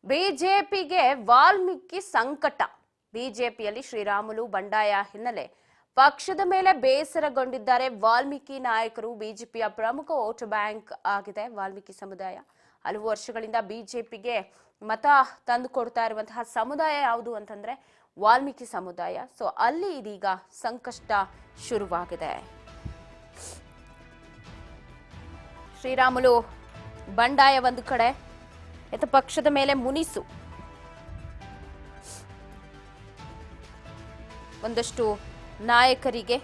ಬಿಜೆಪಿಗೆ ವಾಲ್ಮೀಕಿ ಸಂಕಟ. ಬಿಜೆಪಿಯಲ್ಲಿ ಶ್ರೀರಾಮುಲು ಬಂಡಾಯ ಹಿನ್ನೆಲೆ ಪಕ್ಷದ ಮೇಲೆ ಬೇಸರಗೊಂಡಿದ್ದಾರೆ ವಾಲ್ಮೀಕಿ ನಾಯಕರು. ಬಿಜೆಪಿಯ ಪ್ರಮುಖ ವೋಟ್ ಬ್ಯಾಂಕ್ ಆಗಿದೆ ವಾಲ್ಮೀಕಿ ಸಮುದಾಯ. ಹಲವು ವರ್ಷಗಳಿಂದ ಬಿಜೆಪಿಗೆ ಮತ ತಂದು ಕೊಡ್ತಾ ಇರುವಂತಹ ಸಮುದಾಯ ಯಾವುದು ಅಂತಂದ್ರೆ ವಾಲ್ಮೀಕಿ ಸಮುದಾಯ. ಸೊ ಅಲ್ಲಿ ಇದೀಗ ಸಂಕಷ್ಟ ಶುರುವಾಗಿದೆ. ಶ್ರೀರಾಮುಲು ಬಂಡಾಯ ಒಂದು ಕಡೆ, ಪಕ್ಷದ ಮೇಲೆ ಮುನಿಸು. ಒಂದಷ್ಟು ನಾಯಕರಿಗೆ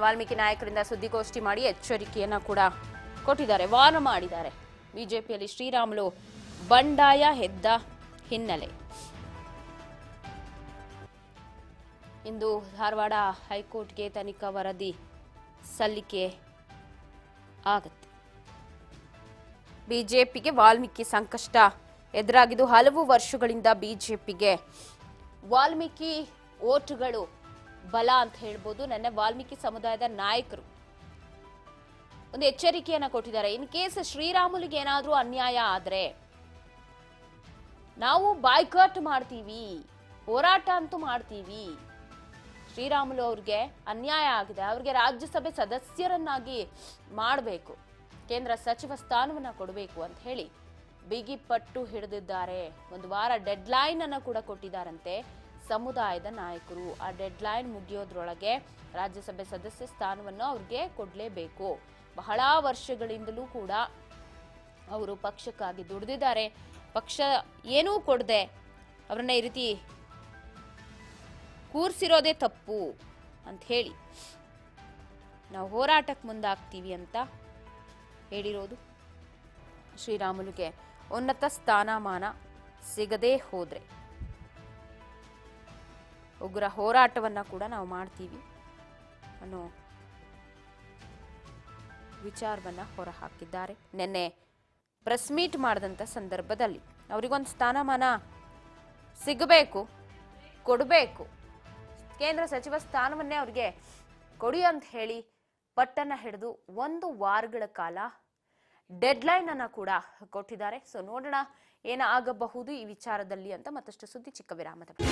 ವಾಲ್ಮೀಕಿ ನಾಯಕರಿಂದ ಸುದ್ದಿಗೋಷ್ಠಿ ಮಾಡಿ ಎಚ್ಚರಿಕೆಯನ್ನ ಕೂಡ ಕೊಟ್ಟಿದ್ದಾರೆ, ವಾರ್ನ್ ಮಾಡಿದ್ದಾರೆ. ಬಿಜೆಪಿಯಲ್ಲಿ ಶ್ರೀರಾಮುಲು ಬಂಡಾಯ ಎದ್ದ ಹಿನ್ನೆಲೆ ಇಂದು ಧಾರವಾಡ ಹೈಕೋರ್ಟ್ಗೆ ತನಿಖಾ ವರದಿ ಸಲ್ಲಿಕೆ ಆಗುತ್ತೆ. ಬಿಜೆಪಿಗೆ ವಾಲ್ಮೀಕಿ ಸಂಕಷ್ಟ ಎದುರಾಗಿದ್ದು ಹಲವು ವರ್ಷಗಳಿಂದ ಬಿಜೆಪಿಗೆ ವಾಲ್ಮೀಕಿ ಓಟುಗಳು ಬಲ ಅಂತ ಹೇಳ್ಬೋದು. ನನ್ನ ವಾಲ್ಮೀಕಿ ಸಮುದಾಯದ ನಾಯಕರು ಒಂದು ಎಚ್ಚರಿಕೆಯನ್ನ ಕೊಟ್ಟಿದ್ದಾರೆ. ಇನ್ ಕೇಸ್ ಶ್ರೀರಾಮುಲಿಗೆ ಏನಾದ್ರೂ ಅನ್ಯಾಯ ಆದ್ರೆ ನಾವು ಬಾಯ್ಕಾಟ್ ಮಾಡ್ತೀವಿ, ಹೋರಾಟ ಅಂತೂ ಮಾಡ್ತೀವಿ. ಶ್ರೀರಾಮುಲು ಅವ್ರಿಗೆ ಅನ್ಯಾಯ ಆಗಿದೆ, ಅವ್ರಿಗೆ ರಾಜ್ಯಸಭೆ ಸದಸ್ಯರನ್ನಾಗಿ ಮಾಡಬೇಕು, ಕೇಂದ್ರ ಸಚಿವ ಸ್ಥಾನವನ್ನ ಕೊಡಬೇಕು ಅಂತ ಹೇಳಿ ಬಿಗಿ ಪಟ್ಟು ಹಿಡಿದಿದ್ದಾರೆ. ಒಂದು ವಾರ ಡೆಡ್ ಲೈನ್ ಅನ್ನ ಕೂಡ ಕೊಟ್ಟಿದ್ದಾರಂತೆ ಸಮುದಾಯದ ನಾಯಕರು. ಆ ಡೆಡ್ ಲೈನ್ ಮುಗಿಯೋದ್ರೊಳಗೆ ರಾಜ್ಯಸಭೆ ಸದಸ್ಯ ಸ್ಥಾನವನ್ನು ಅವ್ರಿಗೆ ಕೊಡ್ಲೇಬೇಕು. ಬಹಳ ವರ್ಷಗಳಿಂದಲೂ ಕೂಡ ಅವರು ಪಕ್ಷಕ್ಕಾಗಿ ದುಡಿದಿದ್ದಾರೆ. ಪಕ್ಷ ಏನೂ ಕೊಡದೆ ಅವರನ್ನ ಈ ರೀತಿ ಕೂರ್ಸಿರೋದೇ ತಪ್ಪು ಅಂತ ಹೇಳಿ ನಾವು ಹೋರಾಟಕ್ಕೆ ಮುಂದಾಗ್ತೀವಿ ಅಂತ ಹೇಳಿರೋದು. ಶ್ರೀರಾಮುಲುಗೆ ಉನ್ನತ ಸ್ಥಾನಮಾನ ಸಿಗದೇ ಹೋದ್ರೆ ಉಗ್ರ ಹೋರಾಟವನ್ನ ಕೂಡ ನಾವು ಮಾಡ್ತೀವಿ ಅನ್ನೋ ವಿಚಾರವನ್ನ ಹೊರಹಾಕಿದ್ದಾರೆ. ನಿನ್ನೆ ಪ್ರೆಸ್ ಮೀಟ್ ಮಾಡಿದಂಥ ಸಂದರ್ಭದಲ್ಲಿ ಅವರಿಗೊಂದು ಸ್ಥಾನಮಾನ ಸಿಗಬೇಕು, ಕೊಡಬೇಕು, ಕೇಂದ್ರ ಸಚಿವ ಸ್ಥಾನವನ್ನೇ ಅವ್ರಿಗೆ ಕೊಡಿ ಅಂತ ಹೇಳಿ ಪಟ್ಟನ್ನ ಹಿಡಿದು 1 ವಾರಗಳ ಕಾಲ ಡೆಡ್ ಲೈನ್ ಅನ್ನ ಕೂಡ ಕೊಟ್ಟಿದ್ದಾರೆ. ಸೊ ನೋಡೋಣ ಏನಾಗಬಹುದು ಈ ವಿಚಾರದಲ್ಲಿ ಅಂತ. ಮತ್ತಷ್ಟು ಸುದ್ದಿ ಚಿಕ್ಕ ವಿರಾಮದ ಬಳಿಕ.